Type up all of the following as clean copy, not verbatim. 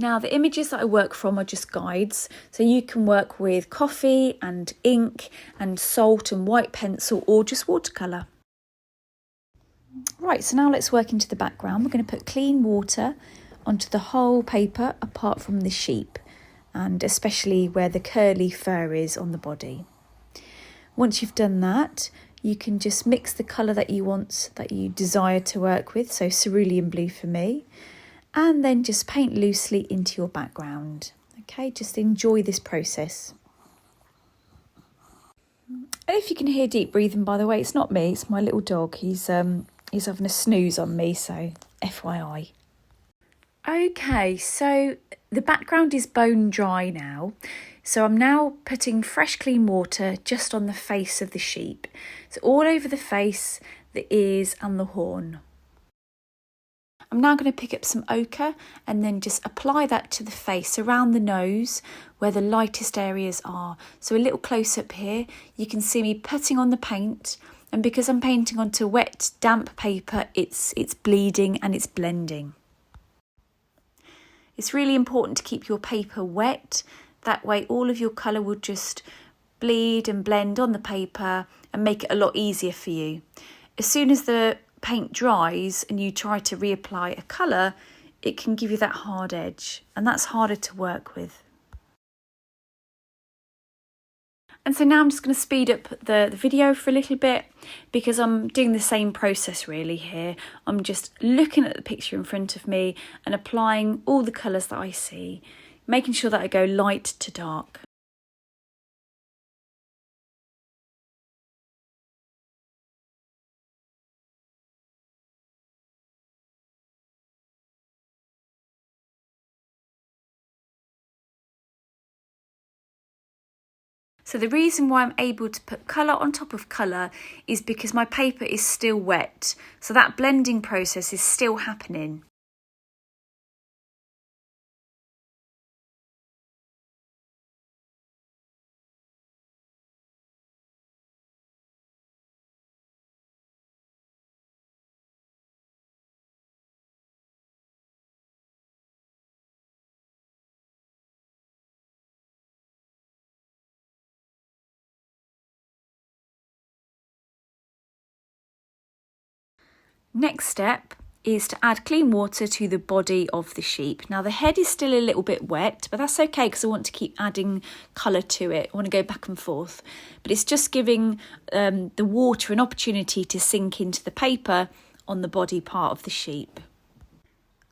Now the images that I work from are just guides, so you can work with coffee and ink and salt and white pencil or just watercolour. Right, so now let's work into the background. We're going to put clean water onto the whole paper apart from the sheep, and especially where the curly fur is on the body. Once you've done that, you can just mix the colour that you want, that you desire to work with, so cerulean blue for me, and then just paint loosely into your background. Okay, just enjoy this process. And if you can hear deep breathing, by the way, it's not me, it's my little dog. He's having a snooze on me, so FYI. Okay, so the background is bone dry now. So I'm now putting fresh clean water just on the face of the sheep. So all over the face, the ears and the horn. I'm now going to pick up some ochre and then just apply that to the face, around the nose where the lightest areas are. So a little close up here, you can see me putting on the paint, and because I'm painting onto wet, damp paper, it's bleeding and it's blending. It's really important to keep your paper wet. That way all of your colour will just bleed and blend on the paper and make it a lot easier for you. As soon as the paint dries and you try to reapply a colour, it can give you that hard edge, and that's harder to work with. And so now I'm just going to speed up the video for a little bit because I'm doing the same process really here. I'm just looking at the picture in front of me and applying all the colours that I see, making sure that I go light to dark. So the reason why I'm able to put colour on top of colour is because my paper is still wet. So that blending process is still happening. Next step is to add clean water to the body of the sheep. Now the head is still a little bit wet, but that's okay because I want to keep adding colour to it. I want to go back and forth, but it's just giving the water an opportunity to sink into the paper on the body part of the sheep.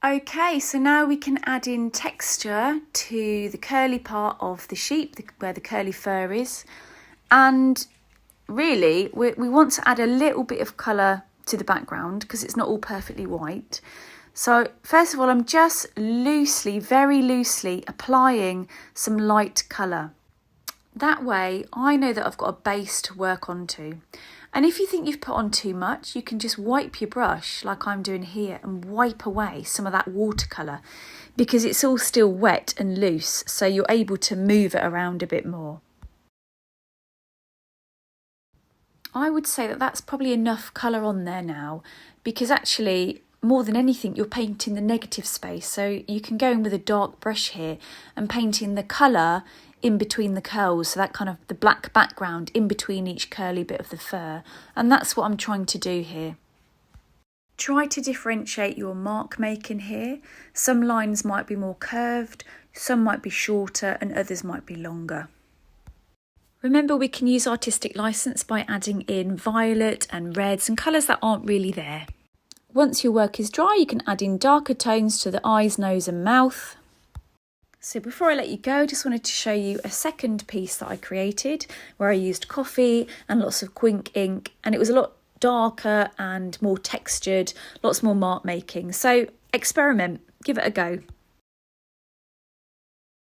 Okay, so now we can add in texture to the curly part of the sheep, where the curly fur is, and really we want to add a little bit of colour to the background because it's not all perfectly white. So first of all, I'm just loosely, very loosely applying some light colour. That way I know that I've got a base to work onto. And if you think you've put on too much, you can just wipe your brush like I'm doing here and wipe away some of that watercolour because it's all still wet and loose, so you're able to move it around a bit more. I would say that that's probably enough colour on there now, because actually more than anything you're painting the negative space, so you can go in with a dark brush here and painting the colour in between the curls, so that kind of the black background in between each curly bit of the fur, and that's what I'm trying to do here. Try to differentiate your mark making here. Some lines might be more curved, some might be shorter and others might be longer. Remember, we can use artistic license by adding in violet and reds and colours that aren't really there. Once your work is dry, you can add in darker tones to the eyes, nose and mouth. So before I let you go, I just wanted to show you a second piece that I created where I used coffee and lots of quink ink, and it was a lot darker and more textured, lots more mark making. So experiment, give it a go.